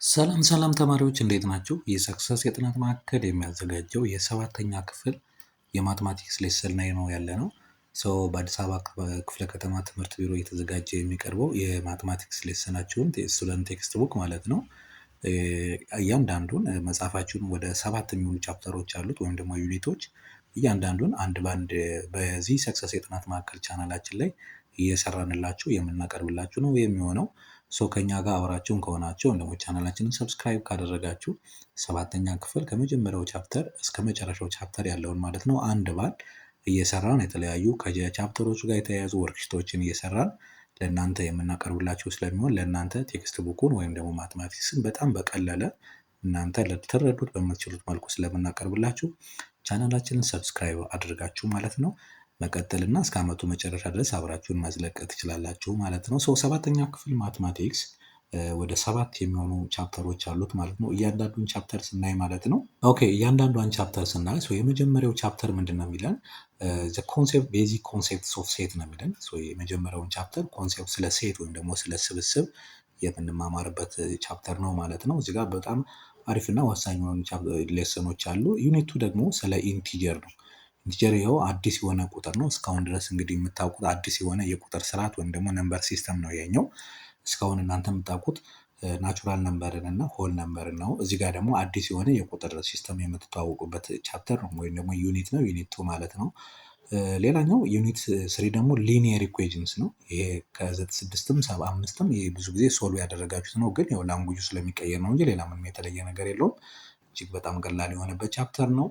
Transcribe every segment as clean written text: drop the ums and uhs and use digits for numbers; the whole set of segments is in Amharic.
ሰላም ሰላም ተማሪዎች እንዴት ናችሁ? የሰክሰስ የጥናት ማዕከል የሚያዘጋጀው የሰባተኛ ክፍል የማትማቲክስ ሌሰን ላይ ነው ያለነው። በአዲስ አበባ ክፍለ ከተማ ትምህርት ቢሮ እየተዘጋጀ የሚቀርበው የማትማቲክስ ሌሰናችሁን ስቱደንት ቴክስት ቡክ ማለት ነው። እያንዳንዱን መጽሐፋችሁን ወደ 7 የሚሆኑ ቻፕተሮች አሉት ወይም ደግሞ ዩኒቶች። እያንዳንዱን አንድ በአንድ በዚህ ሰክሰስ የጥናት ማዕከል ቻናላችን ላይ እየሰራንላችሁ የምናቀርብላችሁ ነው የሚሆነው። ከኛ ጋር አብራችሁን ከሆናችሁ ደግሞ ቻናላችንን ሰብስክራይብ ካደረጋችሁ 7ኛ ክፍል ከመጀመሪያው ቻፕተር እስከ መጨረሻው ቻፕተር ያለውን ማለት ነው አንድ ባንድ እየሰራን የተለያዩ ከቻፕተሮቹ ጋር የተያያዙ ወርክሺቶችን እየሰራን ለእናንተ የምናቀርብላችሁ ስለሚሆን ለእናንተ ቴክስት ቡኩን ወይም ደግሞ ማትማቲክስን በጣም በቀለለ እናንተ ልትረዱት በምትችሉት መልኩ ስለምናቀርብላችሁ ቻናላችንን ሰብስክራይብ አድርጋችሁ ማለት ነው መቀጠልና እስከ ዓመቱ መጨረሻ ድረስ አብራችሁን መዝለቅ ትችላላችሁ ማለት ነው። 7ኛ ክፍል ማትማቲክስ ወደ 7 የሚሆኑ ቻፕተሮች አሉት ማለት ነው። እያንዳንዱን ቻፕተር ስናይ ማለት ነው። እያንዳንዷን ቻፕተር ስናይ የመጀመሪያው ቻፕተር ምንድነው የሚለን? ቤዚክ ኮንሴፕትስ ኦፍ ሴት ነው የሚለን። የመጀመሪያውን ቻፕተር ኮንሴፕት ስለ ሴት ወይም ደግሞ ስለ ስብስብ የምንማማርበት ቻፕተር ነው ማለት ነው። እዚህ ጋር በጣም አሪፍና ወሳኝ የሆኑ ሌሰኖች አሉ። ዩኒቱ ደግሞ ስለ ኢንቲጀር ነው። ኢንቲጀር ይኸው አዲስ የሆነ ቁጥር ነው። እስካሁን ድረስ እንግዲህ የምታውቁት አዲስ የሆነ የቁጥር ስርዓት ወይም ደግሞ ነምበር ሲስተም ነው ያኛው። እስካሁን እናንተ የምታውቁት ናቹራል ነምበርን እና ሆል ነምበርን ነው። እዚህ ጋር ደግሞ አዲስ የሆነ የቁጥር ሲስተም የምትተዋወቁበት ቻፕተር ነው ወይም ደግሞ ዩኒት ነው። ዩኒት 2 ማለት ነው። ሌላኛው ዩኒት 3 ደግሞ ሊኒየር ኢኩዌሽንስ ነው። ይሄ ከ6ም 7ም ይሄ ብዙ ጊዜ ሶልቭ ያደረጋችሁት ነው። ግን ያው ላንጉጁ ስለሚቀየር ነው እንጂ ሌላ ምንም የተለየ ነገር የለውም። እጅግ በጣም ቀላል የሆነበት ቻፕተር ነው።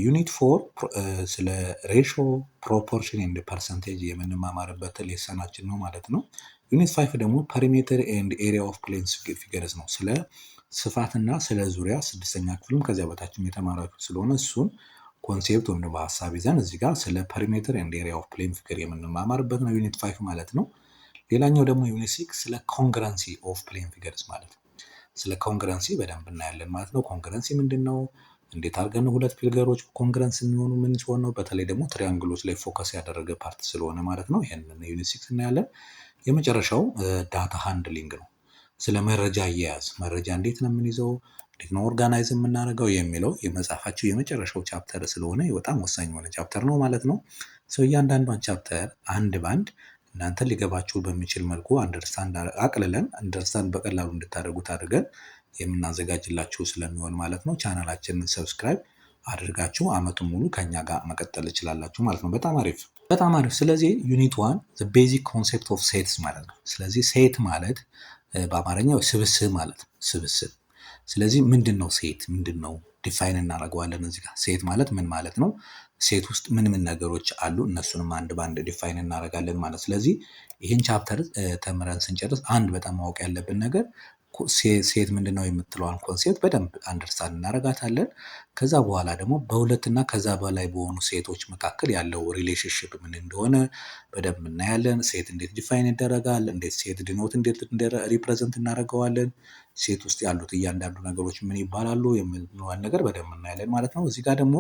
ዩኒት 4 ስለ ሬሾ ፕሮፖርሽን ኤንድ ፐርሰንቴጅ የምንማማርበት ሌሰናችን ነው ማለት ነው። ዩኒት 5 ደግሞ ፐሪሜትር ኤንድ ኤሪያ ኦፍ ፕሌን ፊገርስ ነው። ስለ ስፋትና ስለ ዙሪያ 6ኛ ክፍልም ከዚያ በታችም የተማራችሁ ስለሆነ እሱን ኮንሴፕት ወይም ደግሞ ሀሳብ ይዘን እዚህ ጋር ስለ ፐሪሜትር ኤንድ ኤሪያ ኦፍ ፕሌን ፊገር የምንማማርበት ነው ዩኒት 5 ማለት ነው። ሌላኛው ደግሞ ዩኒት 6 ስለ ኮንግረንሲ ኦፍ ፕሌን ፊገርስ ማለት ነው። ስለ ኮንግረንሲ በደንብ እናያለን ማለት ነው። ኮንግረንሲ ምንድን ነው? እንዴት አድርገን ሁለት ፊገሮች ኮንግረንስ የሚሆኑ ምን ሲሆን ነው? በተለይ ደግሞ ትሪያንግሎች ላይ ፎከስ ያደረገ ፓርት ስለሆነ ማለት ነው። ይሄንን ዩኒት 6 እናያለን። የመጨረሻው ዳታ ሃንድሊንግ ነው። ስለ መረጃ አያያዝ፣ መረጃ እንዴት ነው የምንይዘው፣ እንዴት ነው ኦርጋናይዝ የምናደርገው የሚለው የመጽሐፋችሁ የመጨረሻው ቻፕተር ስለሆነ በጣም ወሳኝ የሆነ ቻፕተር ነው ማለት ነው። እያንዳንዷን ቻፕተር አንድ ባንድ እናንተ ሊገባችሁ በሚችል መልኩ አንደርስታንድ በቀላሉ እንድታደርጉት አድርገን የምናዘጋጅላችሁ ስለሚሆን ማለት ነው። ቻናላችንን ሰብስክራይብ አድርጋችሁ አመቱን ሙሉ ከኛ ጋር መቀጠል ትችላላችሁ ማለት ነው። በጣም አሪፍ። ስለዚህ ዩኒት 1 ቤዚክ ኮንሴፕት ኦፍ ሴትስ ማለት ነው። ስለዚህ ሴት ማለት በአማርኛው ስብስብ ማለት ነው። ስብስብ። ስለዚህ ምንድን ነው ሴት? ምንድን ነው? ዲፋይን እናደርገዋለን እዚህ ጋር። ሴት ማለት ምን ማለት ነው? ሴት ውስጥ ምን ነገሮች አሉ? እነሱንም አንድ ባንድ ዲፋይን እናደርጋለን ማለት። ስለዚህ ይህን ቻፕተር ተምረን ስንጨርስ አንድ በጣም ማወቅ ያለብን ነገር ሴት ምንድነው የምትለዋን ኮንሴፕት በደንብ አንደርስታንድ እናደርጋታለን። ከዛ በኋላ ደግሞ በሁለትና ከዛ በላይ በሆኑ ሴቶች መካከል ያለው ሪሌሽንሽፕ ምን እንደሆነ በደንብ እናያለን። ሴት እንዴት ዲፋይን ይደረጋል፣ እንዴት ሴት ዲኖት እንዴት ሪፕሬዘንት እናደርገዋለን፣ ሴት ውስጥ ያሉት እያንዳንዱ ነገሮች ምን ይባላሉ የሚለውን ነገር በደንብ እናያለን ማለት ነው። እዚህ ጋር ደግሞ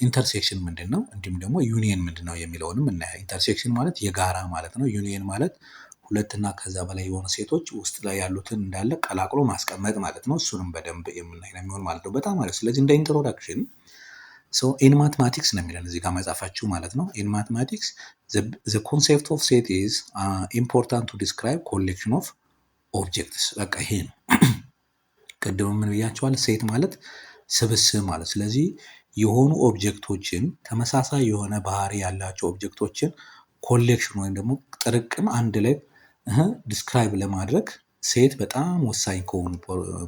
ኢንተርሴክሽን ምንድን ነው፣ እንዲሁም ደግሞ ዩኒየን ምንድን ነው የሚለውንም እናያለን። ኢንተርሴክሽን ማለት የጋራ ማለት ነው። ዩኒየን ማለት ሁለትና ከዛ በላይ የሆኑ ሴቶች ውስጥ ላይ ያሉትን እንዳለ ቀላቅሎ ማስቀመጥ ማለት ነው። እሱንም በደንብ የምናይ ነው የሚሆን ማለት ነው። በጣም አሪፍ። ስለዚህ እንደ ኢንትሮዳክሽን ኢን ማትማቲክስ ነው የሚለን እዚህ ጋር መጻፋችሁ ማለት ነው። ኢን ማትማቲክስ the concept of set is important to describe collection of objects። በቃ ይሄ ነው። ቅድም ምን ብያቸዋል? ሴት ማለት ስብስብ ማለት። ስለዚህ የሆኑ ኦብጀክቶችን ተመሳሳይ የሆነ ባህሪ ያላቸው ኦብጀክቶችን ኮሌክሽን ወይም ደግሞ ጥርቅም አንድ ላይ ዲስክራይብ ለማድረግ ሴት በጣም ወሳኝ ከሆኑ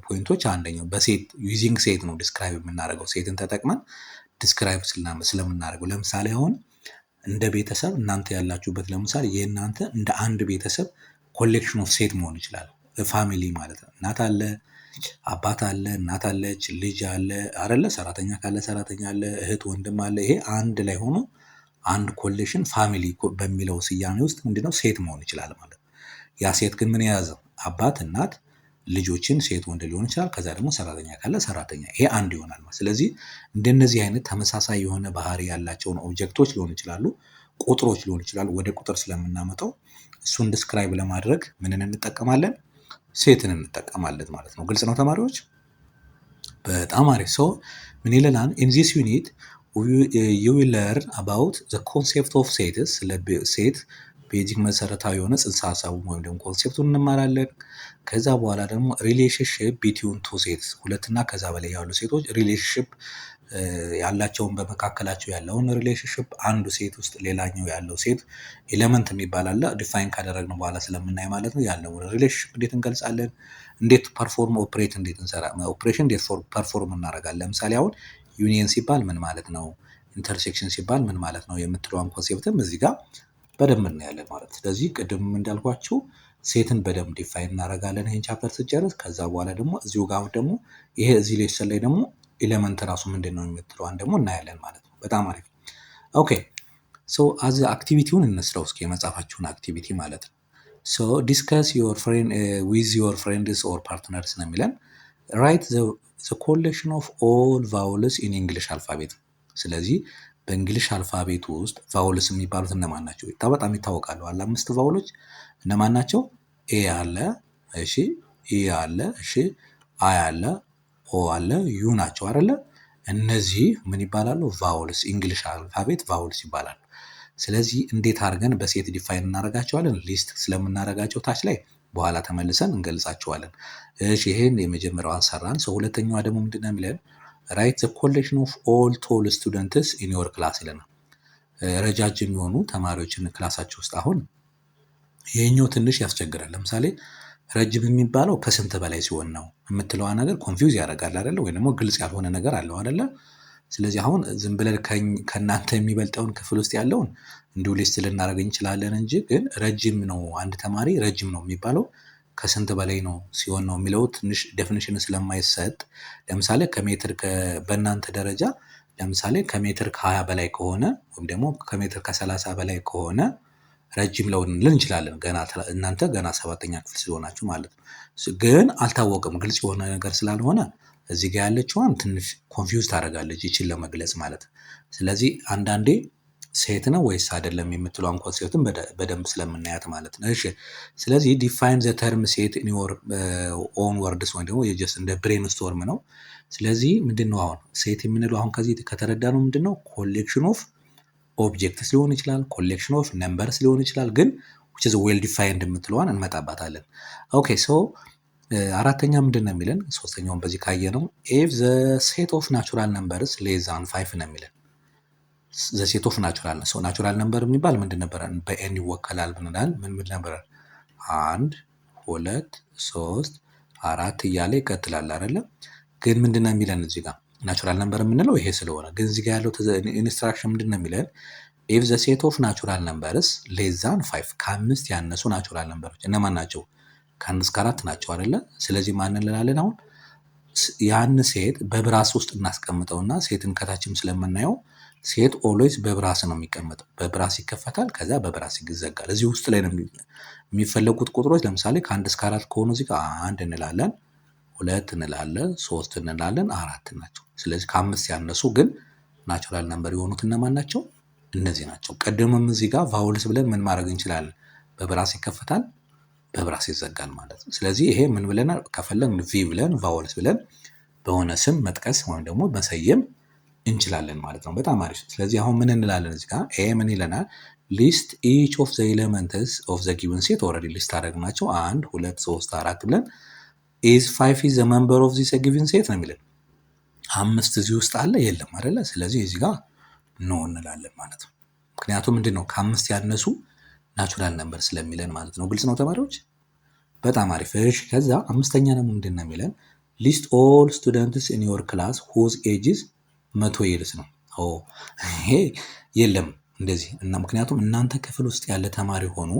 ፖይንቶች አንደኛው። በሴት ዩዚንግ ሴት ነው ዲስክራይብ የምናደርገው። ሴትን ተጠቅመን ዲስክራይብ ስለምናደርገው። ለምሳሌ አሁን እንደ ቤተሰብ እናንተ ያላችሁበት ለምሳሌ የእናንተ እንደ አንድ ቤተሰብ ኮሌክሽን ኦፍ ሴት መሆን ይችላል። ፋሚሊ ማለት ነው። እናት አለ፣ አባት አለ፣ እናት አለች፣ ልጅ አለ አይደለ? ሰራተኛ ካለ ሰራተኛ አለ፣ እህት ወንድም አለ። ይሄ አንድ ላይ ሆኖ አንድ ኮሌክሽን ፋሚሊ በሚለው ስያሜ ውስጥ ምንድነው ሴት መሆን ይችላል ማለት ነው። ያ ሴት ግን ምን የያዘው? አባት፣ እናት፣ ልጆችን ሴት ወንድ ሊሆን ይችላል። ከዛ ደግሞ ሰራተኛ ካለ ሰራተኛ። ይሄ አንድ ይሆናል ማለት። ስለዚህ እንደነዚህ አይነት ተመሳሳይ የሆነ ባህሪ ያላቸውን ኦብጀክቶች ሊሆን ይችላሉ፣ ቁጥሮች ሊሆን ይችላሉ። ወደ ቁጥር ስለምናመጣው እሱን ዲስክራይብ ለማድረግ ምንን እንጠቀማለን? ሴትን እንጠቀማለን ማለት ነው። ግልጽ ነው ተማሪዎች? በጣም አሪፍ። ሰው ምን ይለናል? ኢን ዚስ ዩኒት ዩ ዊል ለርን አባውት ዘ ኮንሴፕት ኦፍ ሴትስ፣ ሴት ቤዚክ መሰረታዊ የሆነ ጽንሰ ሀሳቡ ወይም ደግሞ ኮንሴፕቱን እንማራለን። ከዛ በኋላ ደግሞ ሪሌሽንሽፕ ቢትዊን ቱ ሴትስ፣ ሁለትና ከዛ በላይ ያሉ ሴቶች ሪሌሽንሽፕ ያላቸውን በመካከላቸው ያለውን ሪሌሽንሽፕ አንዱ ሴት ውስጥ ሌላኛው ያለው ሴት ኤሌመንት የሚባል አለ። ዲፋይን ካደረግነው በኋላ ስለምናይ ማለት ነው ያለውን ሪሌሽንሽፕ እንዴት እንገልጻለን፣ እንዴት ፐርፎርም ኦፕሬት እንዴት እንሰራ ኦፕሬሽን እንዴት ፐርፎርም እናደርጋለን። ለምሳሌ አሁን ዩኒየን ሲባል ምን ማለት ነው፣ ኢንተርሴክሽን ሲባል ምን ማለት ነው የምትለውን ኮንሴፕትም እዚህ ጋር በደንብ እናያለን ማለት። ስለዚህ ቅድም እንዳልኳችሁ ሴትን በደንብ ዲፋይን እናደርጋለን ይህን ቻፕተር ስጨርስ። ከዛ በኋላ ደግሞ እዚሁ ጋር ደግሞ ይሄ እዚህ ሌሰን ላይ ደግሞ ኤሌመንት ራሱ ምንድን ነው የምትለዋን ደግሞ እናያለን ማለት ነው። በጣም አሪፍ። ኦኬ ሶ አዝ አክቲቪቲውን እንስራው እስኪ የመጽሐፋችሁን አክቲቪቲ ማለት ነው። ሶ ዲስከስ ዊዝ ዮር ፍሬንድስ ኦር ፓርትነርስ ነው የሚለን። ራይት ዘ ኮሌክሽን ኦፍ ኦል ቫውልስ ኢን እንግሊሽ አልፋቤት። ስለዚህ በእንግሊሽ አልፋቤት ውስጥ ቫውልስ የሚባሉት እነማን ናቸው? በጣም ይታወቃሉ። አለ 5 ቫውሎች እነማን ናቸው? ኤ አለ፣ እሺ፣ ኢ አለ፣ እሺ፣ አይ አለ፣ ኦ አለ፣ ዩ ናቸው አይደለ? እነዚህ ምን ይባላሉ? ቫውልስ። እንግሊሽ አልፋቤት ቫውልስ ይባላሉ። ስለዚህ እንዴት አድርገን በሴት ዲፋይን እናደርጋቸዋለን? ሊስት ስለምናደርጋቸው ታች ላይ በኋላ ተመልሰን እንገልጻቸዋለን። እሺ ይሄን የመጀመሪያው አንሰራን። ሰው ሁለተኛዋ ደግሞ ምንድነው የሚለን? ራይት ዘ ኮሌክሽን ኦፍ ኦል ቶል ስቱደንትስ ኢን ዮር ክላስ ይለናል። ረጃጅም የሆኑ ተማሪዎችን ክላሳቸው ውስጥ። አሁን ይሄኛው ትንሽ ያስቸግራል። ለምሳሌ ረጅም የሚባለው ከስንት በላይ ሲሆን ነው የምትለዋ ነገር ኮንፊውዝ ያደርጋል አይደለ? ወይ ደግሞ ግልጽ ያልሆነ ነገር አለው አይደለ? ስለዚህ አሁን ዝም ብለን ከእናንተ የሚበልጠውን ክፍል ውስጥ ያለውን እንዲሁ ሊስት ልናደርግ እንችላለን እንጂ ግን ረጅም ነው አንድ ተማሪ ረጅም ነው የሚባለው ከስንት በላይ ነው ሲሆን ነው የሚለው ትንሽ ዴፊኒሽን ስለማይሰጥ፣ ለምሳሌ ከሜትር በእናንተ ደረጃ ለምሳሌ ከሜትር ከ20 በላይ ከሆነ ወይም ደግሞ ከሜትር ከ30 በላይ ከሆነ ረጅም ልንል እንችላለን። እናንተ ገና 7ኛ ክፍል ስለሆናችሁ ማለት ነው። ግን አልታወቅም፣ ግልጽ የሆነ ነገር ስላልሆነ እዚህ ጋር ያለችዋን ትንሽ ኮንፊውዝ ታደርጋለች ይችን ለመግለጽ ማለት። ስለዚህ አንዳንዴ ሴት ነው ወይስ አይደለም የምትለውን ኮንሴፕትን በደንብ ስለምናያት ማለት ነው። እሺ ስለዚህ ዲፋይን ዘ ተርም ሴት ኢን ዮር ኦን ወርድስ ወይም ደግሞ የጀስት እንደ ብሬን ስቶርም ነው። ስለዚህ ምንድነው አሁን ሴት የምንለው አሁን ከዚህ ከተረዳ ነው ምንድነው ኮሌክሽን ኦፍ ኦብጀክትስ ሊሆን ይችላል፣ ኮሌክሽን ኦፍ ነምበርስ ሊሆን ይችላል። ግን which is well defined የምትለዋን እንመጣባታለን። ኦኬ ሶ አራተኛ ምንድን ነው የሚለን? ሶስተኛውን በዚህ ካየ ነው if the set of natural numbers less than 5 ነው የሚለን። the set of natural so natural number የሚባል ምንድን ነበር? በኤን ይወከላል ብንላል። ምን ነበር? 1 2 3 4 እያለ ይቀጥላል አይደለ? ግን ምንድን ነው የሚለን እዚህ ጋር ናቹራል ነምበር የምንለው ይሄ ስለሆነ፣ ግን እዚህ ጋር ያለው ኢንስትራክሽን ምንድን ነው የሚለን? if the set of natural numbers less than 5 ከ5 ያነሱ ናቹራል ነምበሮች እነማን ናቸው? ከ1 እስከ 4 ናቸው አይደለ? ስለዚህ ማን እንላለን? አሁን ያን ሴት በብራስ ውስጥ እናስቀምጠውና ሴትን ከታችም ስለምናየው ሴት ኦልዌይስ በብራስ ነው የሚቀመጠው። በብራስ ይከፈታል፣ ከዛ በብራስ ይዘጋል። እዚህ ውስጥ ላይ ነው የሚፈለጉት ቁጥሮች። ለምሳሌ ከ1 እስከ 4 ከሆኑ እዚህ ጋር 1 እንላለን፣ 2 እንላለን፣ 3 እንላለን፣ 4 ናቸው። ስለዚህ ከ5 ያነሱ ግን ናቹራል ነምበር የሆኑት እነማን ናቸው? እነዚህ ናቸው። ቀደምም እዚህ ጋር ቫውልስ ብለን ምን ማድረግ እንችላለን? በብራስ ይከፈታል፣ በብራስ ይዘጋል ማለት ነው። ስለዚህ ይሄ ምን ብለናል? ከፈለግን ቪ ብለን ቫውልስ ብለን በሆነ ስም መጥቀስ ወይም ደግሞ መሰየም እንችላለን ማለት ነው። በጣም አሪፍ። ስለዚህ አሁን ምን እንላለን እዚህ ጋር? ኤ ምን ይለናል? ሊስት ኢች ኦፍ ዘ ኤሌመንትስ ኦፍ ዘ ጊቨን ሴት። ኦልሬዲ ሊስት አደረግናቸው 1 2 3 4 ብለን ኢዝ 5 ኢዝ ዘ ሜምበር ኦፍ ዚስ ጊቨን ሴት ነው የሚለን። 5 እዚህ ውስጥ አለ የለም አይደለ? ስለዚህ እዚህ ጋር ኖ እንላለን ማለት ነው። ምክንያቱም ምንድን ነው ከ5 ያነሱ ናቹራል ነምበር ስለሚለን ማለት ነው። ግልጽ ነው ተማሪዎች? በጣም አሪፍ። እሺ ከዛ አምስተኛ ደግሞ ምንድን ነው የሚለን? ሊስት ኦል ስቱደንትስ ኢን ዮር ክላስ ሁዝ ኤጅስ 100 ይርስ ነው። ይሄ የለም እንደዚህ እና ምክንያቱም እናንተ ክፍል ውስጥ ያለ ተማሪ ሆኖ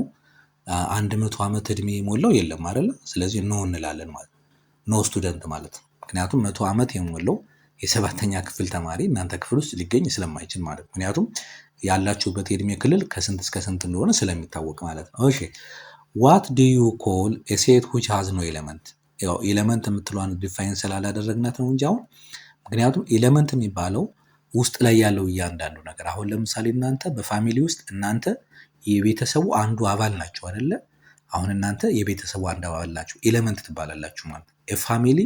100 ዓመት እድሜ የሞላው የለም አይደለ? ስለዚህ ኖ እንላለን ማለት ነው። ኖ ስቱደንት ማለት ነው። ምክንያቱም 100 ዓመት የሞላው የ7ኛ ክፍል ተማሪ እናንተ ክፍል ውስጥ ሊገኝ ስለማይችል ማለት ነው። ምክንያቱም ያላችሁበት የእድሜ ክልል ከስንት እስከ ስንት እንደሆነ ስለሚታወቅ ማለት ነው። እሺ ዋት ዱ ዩ ኮል ኤ ሴት which has no element? ያው ኤሌመንት የምትለዋን ዲፋይን ስላላደረግናት ነው እንጂ አሁን ምክንያቱም ኤሌመንት የሚባለው ውስጥ ላይ ያለው እያንዳንዱ ነገር። አሁን ለምሳሌ እናንተ በፋሚሊ ውስጥ እናንተ የቤተሰቡ አንዱ አባል ናቸው አይደለ? አሁን እናንተ የቤተሰቡ አንድ አባል ናችሁ፣ ኤሌመንት ትባላላችሁ ማለት ነው። ፋሚሊ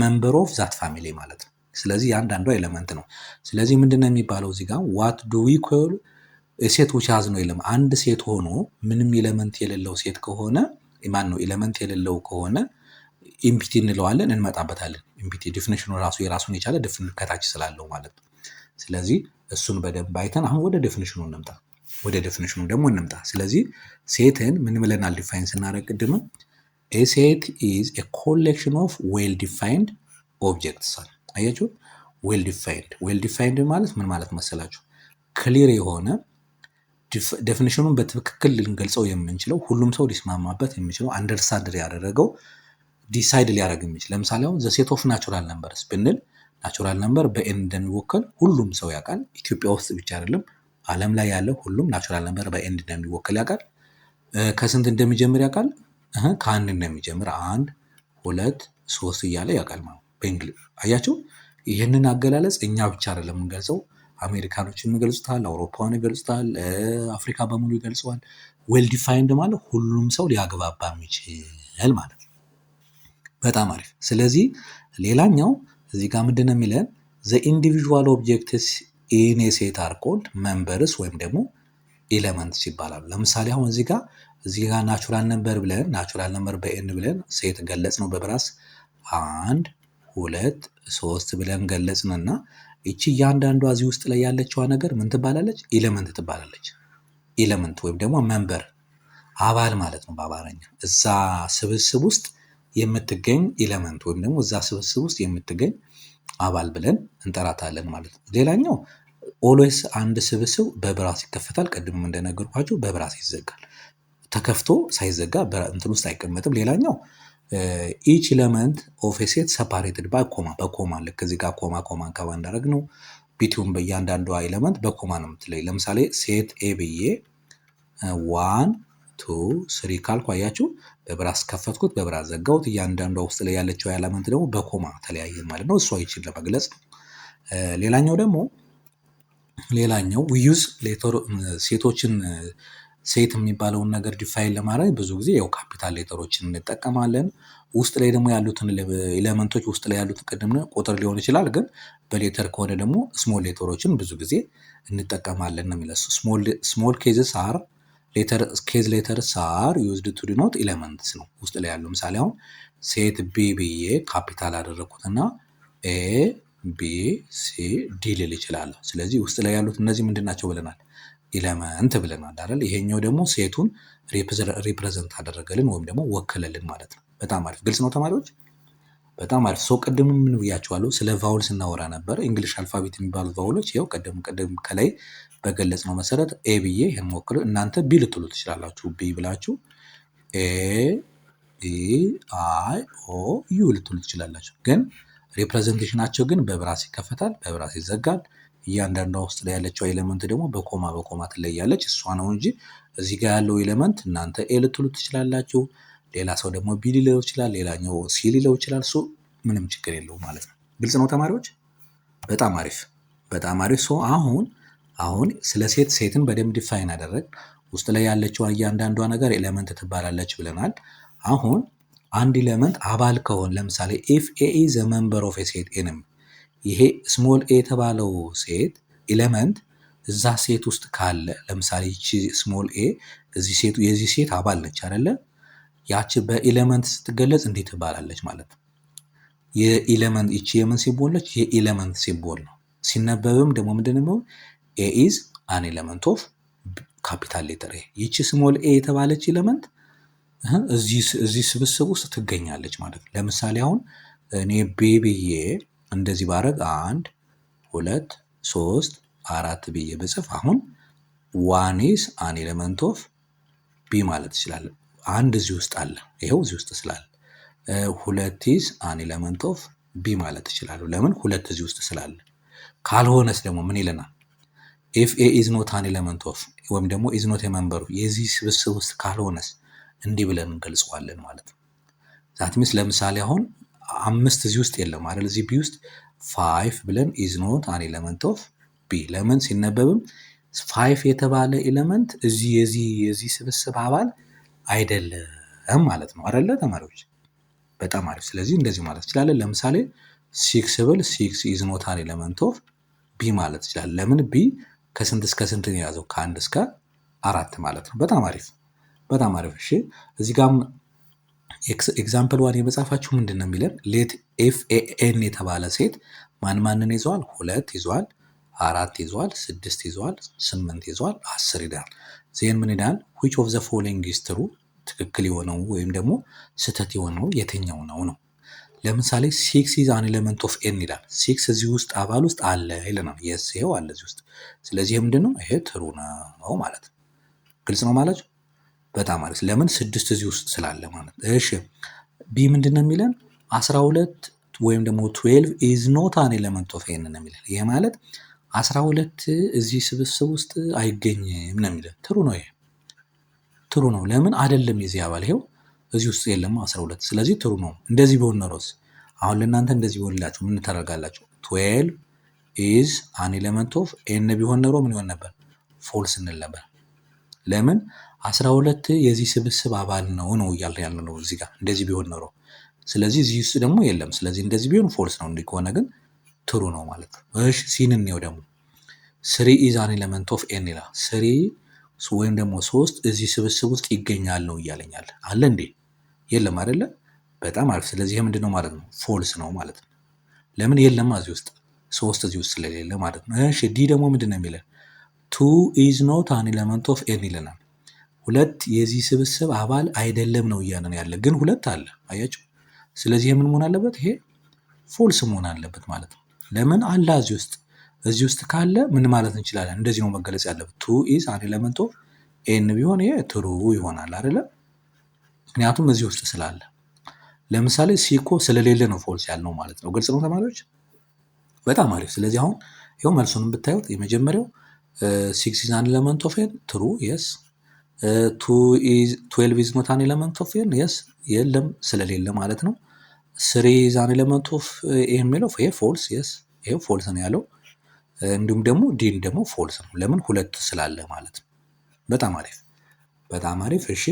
ሜምበር ኦፍ ዛት ፋሚሊ ማለት ነው። ስለዚህ የአንዳንዷ ኤሌመንት ነው። ስለዚህ ምንድነው የሚባለው እዚህ ጋር ዋት ዱ ዊ ኮል ሴት ዊች ሃዝ ነው ኤሌመንት። አንድ ሴት ሆኖ ምንም ኤሌመንት የሌለው ሴት ከሆነ ማን ነው ኤሌመንት የሌለው ከሆነ ኢምፒቲ እንለዋለን። እንመጣበታለን። ኢምፒቲ ዲፊኒሽኑ ራሱ የራሱን የቻለ ዲፊኒሽን ከታች ስላለው ማለት ነው። ስለዚህ እሱን በደንብ አይተን አሁን ወደ ዲፊኒሽኑ እንምጣ። ስለዚህ ሴትን ምን ብለናል ዲፋይን ስናደርግ ቅድም ኤ ሴት ኢዝ ኤ ኮሌክሽን ኦፍ ዌል ዲፋይንድ ኦብጀክትስ። አያችሁ፣ ዌል ዲፋይንድ ማለት ምን ማለት መሰላችሁ? ክሊር የሆነ ዴፊኒሽኑን በትክክል ልንገልጸው የምንችለው ሁሉም ሰው ሊስማማበት የሚችለው አንደርስታንድ ያደረገው ዲሳይድ ሊያደርግ የሚችል ለምሳሌ አሁን ዘ ሴት ኦፍ ናቹራል ነምበርስ ብንል ናቹራል ነምበር በኤን እንደሚወከል ሁሉም ሰው ያውቃል። ኢትዮጵያ ውስጥ ብቻ አይደለም ዓለም ላይ ያለው ሁሉም ናቹራል ነምበር በኤን እንደሚወከል ያውቃል። ከስንት እንደሚጀምር ያውቃል። ከአንድ እንደሚጀምር 1 2 3 እያለ ያውቃል ማለት በእንግሊዝ። አያችሁ፣ ይህንን አገላለጽ እኛ ብቻ አይደለም የምንገልጸው፣ አሜሪካኖችን ይገልጹታል፣ አውሮፓውያን ይገልጹታል፣ አፍሪካ በሙሉ ይገልጸዋል። ዌል ዲፋይንድ ማለት ሁሉም ሰው ሊያግባባ የሚችል ማለት ነው። በጣም አሪፍ። ስለዚህ ሌላኛው እዚህ ጋር ምንድነው የሚለን ዘ ኢንዲቪዥዋል ኦብጀክትስ ኢን ኤ ሴት አር ኮልድ ሜምበርስ ወይም ደግሞ ኤሌመንትስ ይባላሉ። ለምሳሌ አሁን እዚህ ጋር ናቹራል ነምበር ብለን ናቹራል ነምበር በኤን ብለን ሴት ገለጽ ነው በብራስ 1 2 3 ብለን ገለጽንና እቺ እያንዳንዷ እዚህ ውስጥ ላይ ያለችዋ ነገር ምን ትባላለች? ኤሌመንት ትባላለች። ኤሌመንት ወይም ደግሞ ሜምበር አባል ማለት ነው በአማርኛ። እዛ ስብስብ ውስጥ የምትገኝ ኤሌመንት ወይም ደግሞ እዛ ስብስብ ውስጥ የምትገኝ አባል ብለን እንጠራታለን ማለት ነው። ሌላኛው ኦልዌይስ አንድ ስብስብ በብራስ ይከፈታል። ቅድም እንደነገርኳችሁ በብራስ ይዘጋል። ተከፍቶ ሳይዘጋ እንትን ውስጥ አይቀመጥም። ሌላኛው ኢች ኤሌመንት ኦፍ ኤ ሴት ሰፓሬትድ ባይ ኮማ፣ በኮማ ልክ እዚህ ጋር ኮማ አንካባ እንዳደረግ ነው። ቢትዊን በእያንዳንዷ ኤሌመንት በኮማ ነው የምትለይ። ለምሳሌ ሴት ኤ ብዬ 1 2 3 ካልኩ አያችሁ፣ በብራስ ከፈትኩት በብራስ ዘጋሁት። እያንዳንዷ ውስጥ ላይ ያለችው ኤሌመንት ደግሞ በኮማ ተለያየ ማለት ነው። እሷ ይችል ለመግለጽ ነው። ሌላኛው ዩዝ ሌተር ሴቶችን ሴት የሚባለውን ነገር ዲፋይን ለማድረግ ብዙ ጊዜ ያው ካፒታል ሌተሮችን እንጠቀማለን። ውስጥ ላይ ደግሞ ያሉትን ኤሌመንቶች ውስጥ ላይ ያሉትን ቅድም ቁጥር ሊሆን ይችላል፣ ግን በሌተር ከሆነ ደግሞ ስሞል ሌተሮችን ብዙ ጊዜ እንጠቀማለን ነው የሚለው። ስሞል ኬዝስ አር ኬዝ ሌተርስ አር ዩዝድ ቱ ዲኖት ኤሌመንትስ ነው ውስጥ ላይ ያለው። ምሳሌ አሁን ሴት ቢ ብዬ ካፒታል አደረኩትና ኤ ቢ ሲ ዲ ልል ይችላለሁ። ስለዚህ ውስጥ ላይ ያሉት እነዚህ ምንድን ናቸው ብለናል? ኤሌመንት ብለናል አይደል? ይሄኛው ደግሞ ሴቱን ሪፕሬዘንት አደረገልን ወይም ደግሞ ወከለልን ማለት ነው። በጣም አሪፍ። ግልጽ ነው ተማሪዎች? በጣም አሪፍ። ሰው ቅድም ምን ብያቸዋለሁ? ስለ ቫውል ስናወራ ነበር። እንግሊሽ አልፋቤት የሚባሉት ቫውሎች ያው ቅድም ከላይ በገለጽ ነው መሰረት ኤ ብዬ ይሄን ሞክሩ። እናንተ ቢ ልትሉ ትችላላችሁ። ቢ ብላችሁ ኤ ኢ አይ ኦ ዩ ልትሉ ትችላላችሁ። ግን ሪፕሬዘንቴሽናቸው ግን በብራስ ይከፈታል፣ በብራስ ይዘጋል። እያንዳንዷ ውስጥ ላይ ያለችው ኤሌመንት ደግሞ በኮማ ትለያለች። እሷ ነው እንጂ እዚህ ጋር ያለው ኤሌመንት እናንተ ኤ ልትሉ ትችላላችሁ። ሌላ ሰው ደግሞ ቢ ሊለው ይችላል፣ ሌላኛው ሲ ሊለው ይችላል። እሱ ምንም ችግር የለው ማለት ነው። ግልጽ ነው ተማሪዎች? በጣም አሪፍ። ሶ አሁን ስለ ሴትን በደንብ ዲፋይን አደረግ። ውስጥ ላይ ያለችው እያንዳንዷ ነገር ኤሌመንት ትባላለች ብለናል። አሁን አንድ ኤሌመንት አባል ከሆነ ለምሳሌ ኢፍ ኤ ኢዝ ኤ ሜምበር ኦፍ ኤ ሴት ኤንም፣ ይሄ ስሞል ኤ የተባለው ሴት ኤሌመንት እዛ ሴት ውስጥ ካለ ለምሳሌ ይቺ ስሞል ኤ የዚህ ሴት አባል ነች አይደለ? ያቺ በኤሌመንት ስትገለጽ እንዴት ትባላለች ማለት ነው? የኤሌመንት ይቺ የምን ሲምቦል ነች? የኤሌመንት ሲምቦል ነው። ሲነበብም ደግሞ ምንድነው? ኤ ኢዝ አን ኤሌመንት ኦፍ ካፒታል ሌተር ኤ። ይቺ ስሞል ኤ የተባለች ኤሌመንት እዚህ ስብስብ ውስጥ ትገኛለች ማለት ነው። ለምሳሌ አሁን እኔ ቢ ብዬ እንደዚህ ባረግ 1 2 3 4 ብዬ ብጽፍ አሁን ዋን ኢዝ አን ኤሌመንት ኦፍ ቢ ማለት ይችላል። አንድ እዚህ ውስጥ አለ፣ ይሄው እዚህ ውስጥ ስላለ። 2 ኢዝ አን ኤሌመንት ኦፍ ቢ ማለት ይችላል። ለምን? 2 እዚህ ውስጥ ስላለ። ካልሆነስ ደግሞ ምን ይለናል? ኢፍ ኤ ኢዝ ኖት አን ኤሌመንት ኦፍ ወይም ደግሞ ኢዝ ኖት የመንበሩ የዚህ ስብስብ ውስጥ ካልሆነስ እንዲህ ብለን እንገልጸዋለን ማለት ነው። ዛት ሚንስ ለምሳሌ አሁን 5 እዚህ ውስጥ የለም አይደል? እዚህ ቢ ውስጥ 5 ብለን ኢዝ ኖት አን ኤሌመንት ኦፍ ቢ። ለምን? ሲነበብም 5 የተባለ ኤሌመንት የዚህ ስብስብ አባል አይደለም ማለት ነው አይደለ ተማሪዎች? በጣም አሪፍ። ስለዚህ እንደዚህ ማለት እንችላለን። ለምሳሌ ሲክስ ብል ሲክስ ኢዝ ኖት አን ኤሌመንት ኦፍ ቢ ማለት ይችላል። ለምን ቢ ከስንት እስከ ስንት ነው የያዘው? ከአንድ እስከ አራት ማለት ነው። በጣም አሪፍ በጣም አሪፍ። እሺ እዚህ ጋም ኤግዛምፕል ዋን የመጻፋችሁ ምንድን ነው የሚለን? ሌት ኤፍ ኤን የተባለ ሴት ማንን ይዘዋል? ሁለት ይዘዋል፣ አራት ይዘዋል፣ ስድስት ይዘዋል፣ ስምንት ይዘዋል፣ 10 ይላል። ዜን ምን ይላል? ዊች ኦፍ ዘ ፎሎዊንግ ኢዝ ትሩ፣ ትክክል የሆነው ወይም ደግሞ ስህተት የሆነው የትኛው ነው። ለምሳሌ ሲክስ ኢዝ አን ኤሌመንት ኦፍ ኤን ይላል። ሲክስ እዚህ ውስጥ አባል ውስጥ አለ ይለናል። የስ ይሄው አለ እዚህ ውስጥ። ስለዚህ ምንድን ነው? ይሄ ትሩ ነው ማለት ነው። ግልጽ ነው ማለት ነው። በጣም አሪፍ። ለምን? ስድስት እዚህ ውስጥ ስላለ ማለት ነው። እሺ ቢ ምንድን ነው የሚለን? 12 ወይም ደግሞ 12 ኢዝ ኖት አን ኤሌመንት ኦፍ ኤን ነው የሚለን። ይሄ ማለት 12 እዚህ ስብስብ ውስጥ አይገኝም ነው የሚለን። ትሩ ነው። ይሄ ትሩ ነው። ለምን? አይደለም የዚህ አባል ይሄው እዚህ ውስጥ የለም 12። ስለዚህ ትሩ ነው። እንደዚህ ቢሆን ኖሮስ? አሁን ለእናንተ እንደዚህ ቢሆንላችሁ ምን ታደርጋላችሁ? 12 ኢዝ አን ኤሌመንት ኦፍ ኤን ቢሆን ኖሮ ምን ይሆን ነበር? ፎልስ እንል ነበር። ለምን? 12 የዚህ ስብስብ አባል ነው እያለ ያለ ነው እዚህ ጋር እንደዚህ ቢሆን ኖሮ። ስለዚህ እዚህ ውስጥ ደግሞ የለም። ስለዚህ እንደዚህ ቢሆን ፎልስ ነው። እንዲህ ከሆነ ግን ትሩ ነው ማለት ነው። እሺ ሲን እንየው ደግሞ። 3 ኢዝ አን ኤሌመንት ኦፍ ኤን ይላል። 3 ወይም ደግሞ 3 እዚህ ስብስብ ውስጥ ይገኛል ነው እያለኛል አለ እንዴ? የለም አይደለ? በጣም አሪፍ። ስለዚህ ይሄ ምንድነው ማለት ነው? ፎልስ ነው ማለት ነው። ለምን? የለም እዚህ ውስጥ 3 እዚህ ውስጥ ስለሌለ ማለት ነው። እሺ ዲ ደግሞ ምንድነው የሚለን? 2 ኢዝ ኖት አን ኤሌመንት ኦፍ ኤን ይለናል። ሁለት የዚህ ስብስብ አባል አይደለም ነው እያለን ያለ፣ ግን ሁለት አለ። አያችሁ? ስለዚህ ምን መሆን አለበት? ይሄ ፎልስ መሆን አለበት ማለት ነው። ለምን? አለ እዚህ ውስጥ ካለ ምን ማለት እንችላለን? እንደዚህ ነው መገለጽ ያለበት። 2 ኢዝ አን ኤሌመንት ኦፍ ኤን ቢሆን ይሄ ትሩ ይሆናል አይደለ? ምክንያቱም እዚህ ውስጥ ስላለ። ለምሳሌ ሲኮ ስለሌለ ነው ፎልስ ያልነው ማለት ነው። ግልጽ ነው ተማሪዎች? በጣም አሪፍ። ስለዚህ አሁን ይኸው መልሱንም ብታዩት የመጀመሪያው 6 ኢዝ አን ኤሌመንት ኦፍ ኤን ትሩ የስ 12 ኢዝ ኖት አን ኤሌመንት ኦፍ ኤን የስ የለም ስለሌለ ማለት ነው። 3 ኢዝ አን ኤሌመንት ኦፍ ኤን የሚለው ይሄ ፎልስ የስ ይሄ ፎልስ ነው ያለው። እንዲሁም ደግሞ ዲን ደግሞ ፎልስ ነው። ለምን? ሁለት ስላለ ማለት ነው። በጣም አሪፍ በጣም አሪፍ። እሺ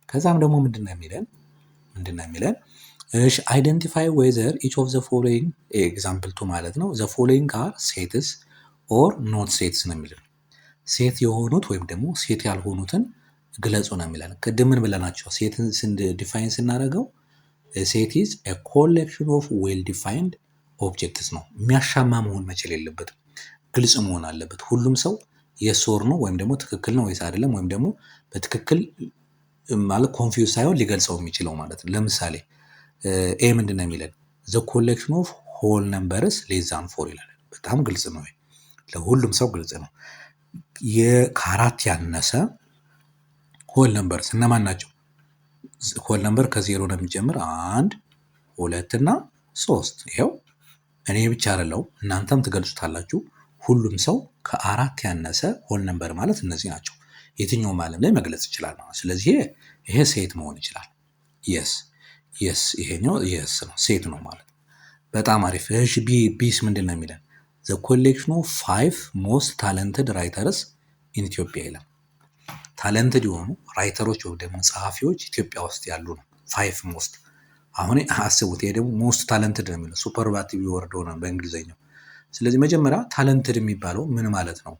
ከዛም ደግሞ ምንድነው የሚለን? እሺ አይደንቲፋይ ዌዘር ኢች ኦፍ ዘ ፎሎዊንግ ኤግዛምፕል 2 ማለት ነው ዘ ፎሎዊንግ አር ሴትስ ኦር ኖት ሴትስ ነው የሚለን። ሴት የሆኑት ወይም ደግሞ ሴት ያልሆኑትን ግለጹ ነው የሚለን። ቅድም ምን ብለናቸው? ሴትን ዲፋይን ስናደርገው ሴት ኢዝ ኤ ኮሌክሽን ኦፍ ዌል ዲፋይንድ ኦብጀክትስ ነው። የሚያሻማ መሆን መቻል የለበትም፣ ግልጽ መሆን አለበት። ሁሉም ሰው የስ ኦር ነው ወይም ደግሞ ትክክል ነው ወይስ አይደለም ወይም ደግሞ በትክክል ማለት ኮንፊውዝ ሳይሆን ሊገልጸው የሚችለው ማለት ነው። ለምሳሌ ኤ ምንድን ነው የሚለን? ዘ ኮሌክሽን ኦፍ ሆል ነምበርስ ሌስ ዛን 4 ይላል። በጣም ግልጽ ነው፣ ለሁሉም ሰው ግልጽ ነው። ከአራት ያነሰ ሆል ነምበርስ እነማን ናቸው? ሆል ነምበር ከዜሮ ነው የሚጀምር 1 2 እና 3። ይኸው እኔ ብቻ አይደለሁም እናንተም ትገልጹታላችሁ። ሁሉም ሰው ከአራት ያነሰ ሆል ነምበር ማለት እነዚህ ናቸው። የትኛውም ዓለም ላይ መግለጽ ይችላል ማለት። ስለዚህ ይሄ ሴት መሆን ይችላል። የስ ይሄኛው የስ ነው፣ ሴት ነው ማለት። በጣም አሪፍ። እሺ ቢስ ምንድን ነው የሚለን? ዘ ኮሌክሽን ኦፍ 5 ሞስት ታለንትድ ራይተርስ ኢን ኢትዮጵያ ይላል። ታለንትድ የሆኑ ራይተሮች ወይም ደግሞ ጸሐፊዎች ኢትዮጵያ ውስጥ ያሉ ነው። 5 ሞስት። አሁን አስቡት፣ ይሄ ደግሞ ሞስት ታለንትድ ነው የሚለው ሱፐርላቲቭ ወርዶ ነው በእንግሊዝኛው። ስለዚህ መጀመሪያ ታለንትድ የሚባለው ምን ማለት ነው?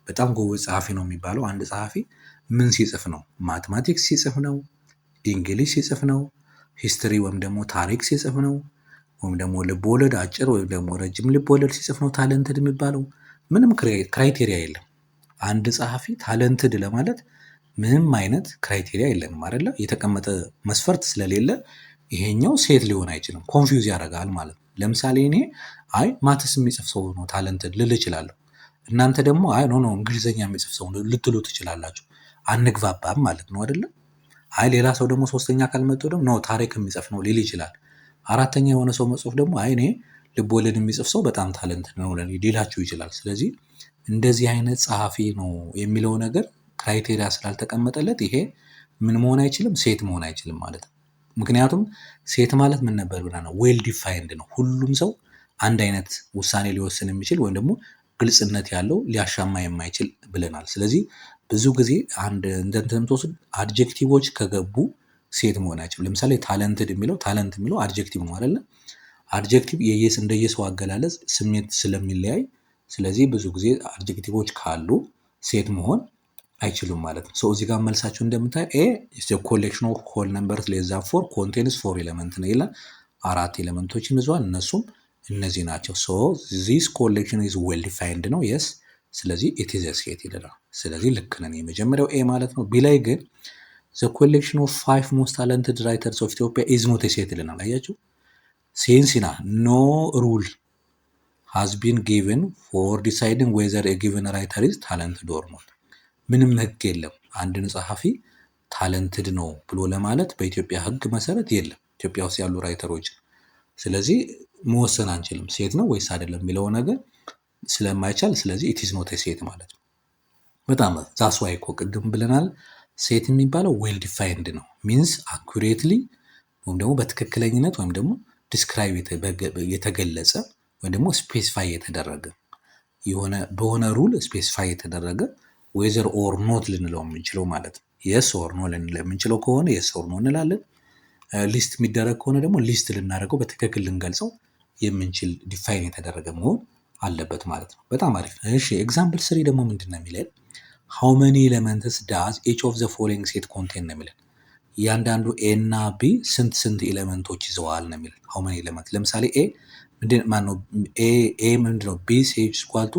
በጣም ጎበዝ ጸሐፊ ነው የሚባለው አንድ ጸሐፊ ምን ሲጽፍ ነው? ማትማቲክስ ሲጽፍ ነው? እንግሊዝ ሲጽፍ ነው? ሂስትሪ ወይም ደግሞ ታሪክ ሲጽፍ ነው? ወይም ደግሞ ልቦለድ አጭር ወይም ደግሞ ረጅም ልቦለድ ሲጽፍ ነው ታለንትድ የሚባለው? ምንም ክራይቴሪያ የለም። አንድ ጸሐፊ ታለንትድ ለማለት ምንም አይነት ክራይቴሪያ የለንም አይደለ? የተቀመጠ መስፈርት ስለሌለ ይሄኛው ሴት ሊሆን አይችልም። ኮንፊውዝ ያደርጋል ማለት ነው። ለምሳሌ እኔ አይ ማትስ የሚጽፍ ሰው ነው ታለንትድ ልል እችላለሁ። እናንተ ደግሞ አይ ኖ እንግሊዝኛ የሚጽፍ ሰው ልትሉ ትችላላችሁ። አንግባባም ማለት ነው አይደለም? አይ ሌላ ሰው ደግሞ ሶስተኛ አካል መጥቶ ደግሞ ነው ታሪክ የሚጽፍ ነው ሊል ይችላል። አራተኛ የሆነ ሰው መጽፍ ደግሞ አይ እኔ ልቦለድ የሚጽፍ ሰው በጣም ታለንትድ ነው ሊላችሁ ይችላል። ስለዚህ እንደዚህ አይነት ጸሐፊ ነው የሚለው ነገር ክራይቴሪያ ስላልተቀመጠለት ይሄ ምን መሆን አይችልም? ሴት መሆን አይችልም ማለት ነው። ምክንያቱም ሴት ማለት ምን ነበር ብለናል? ዌል ዲፋይንድ ነው። ሁሉም ሰው አንድ አይነት ውሳኔ ሊወስን የሚችል ወይም ደግሞ ግልጽነት ያለው ሊያሻማ የማይችል ብለናል። ስለዚህ ብዙ ጊዜ አንድ እንትን ተወስድ አድጀክቲቮች ከገቡ ሴት መሆናቸው። ለምሳሌ ታለንትድ የሚለው ታለንት የሚለው አድጀክቲቭ ነው አይደለ? አድጀክቲቭ እንደየሰው አገላለጽ ስሜት ስለሚለያይ፣ ስለዚህ ብዙ ጊዜ አድጀክቲቮች ካሉ ሴት መሆን አይችሉም ማለት ነው። እዚህ ጋር መልሳቸው እንደምታይ ኤ ኮሌክሽን ኦፍ ሆል ነምበርስ ሌስ ዛን 4 ኮንቴንስ 4 ኤሌመንት ነው ይላል። 4 ኤሌመንቶችን ይዟል። እነሱም እነዚህ ናቸው። ዚስ ኮሌክሽን ኢዝ ዌል ዲፋይንድ ነው። የስ ስለዚህ ኢት ኢዝ ኤ ሴት ይላል። ስለዚህ ልክ ነን። የመጀመሪያው ኤ ማለት ነው። ቢ ላይ ግን ዘ ኮሌክሽን ኦፍ 5 ሞስት ታለንትድ ራይተርስ ኦፍ ኢትዮጵያ ኢዝ ኖት ኤ ሴት ይለናል። አያችሁ ሴንሲና ኖ ሩል ሃዝ ቢን ጊቨን ፎር ዲሳይዲንግ ዌዘር ኤ ጊቨን ራይተር ኢዝ ታለንትድ ኦር ኖት። ምንም ህግ የለም አንድን ጸሐፊ ታለንትድ ነው ብሎ ለማለት በኢትዮጵያ ህግ መሰረት የለም፣ ኢትዮጵያ ውስጥ ያሉ ራይተሮች። ስለዚህ መወሰን አንችልም ሴት ነው ወይስ አይደለም የሚለው ነገር ስለማይቻል፣ ስለዚህ ኢት ኢዝ ኖት ኤ ሴት ማለት ነው። በጣም ዛስ ዋይ እኮ ቅድም ብለናል ሴት የሚባለው ዌል ዲፋይንድ ነው። ሚንስ አኩሬትሊ ወይም ደግሞ በትክክለኝነት ወይም ደግሞ ዲስክራይብ የተገለጸ ወይም ደግሞ ስፔሲፋይ የተደረገ በሆነ ሩል ስፔሲፋይ የተደረገ ዌዘር ኦር ኖት ልንለው የምንችለው ማለት ነው። የስ ኦር ኖ ልንለው የምንችለው ከሆነ የስ ኦር ኖ እንላለን። ሊስት የሚደረግ ከሆነ ደግሞ ሊስት ልናደርገው በትክክል ልንገልጸው የምንችል ዲፋይን የተደረገ መሆን አለበት ማለት ነው። በጣም አሪፍ። እሺ ኤግዛምፕል 3 ደግሞ ምንድን ነው የሚለን? ሃው መኒ ኤሌመንትስ ዳዝ ኤች ኦፍ ዘ ፎሎዊንግ ሴት ኮንቴን ነው የሚለን። እያንዳንዱ ኤ እና ቢ ስንት ኤሌመንቶች ይዘዋል ነው የሚለን። ሃው መኒ ኤሌመንት ለምሳሌ ኤ ማነው ኤ ምንድነው ቢ ሴት ስኳልቱ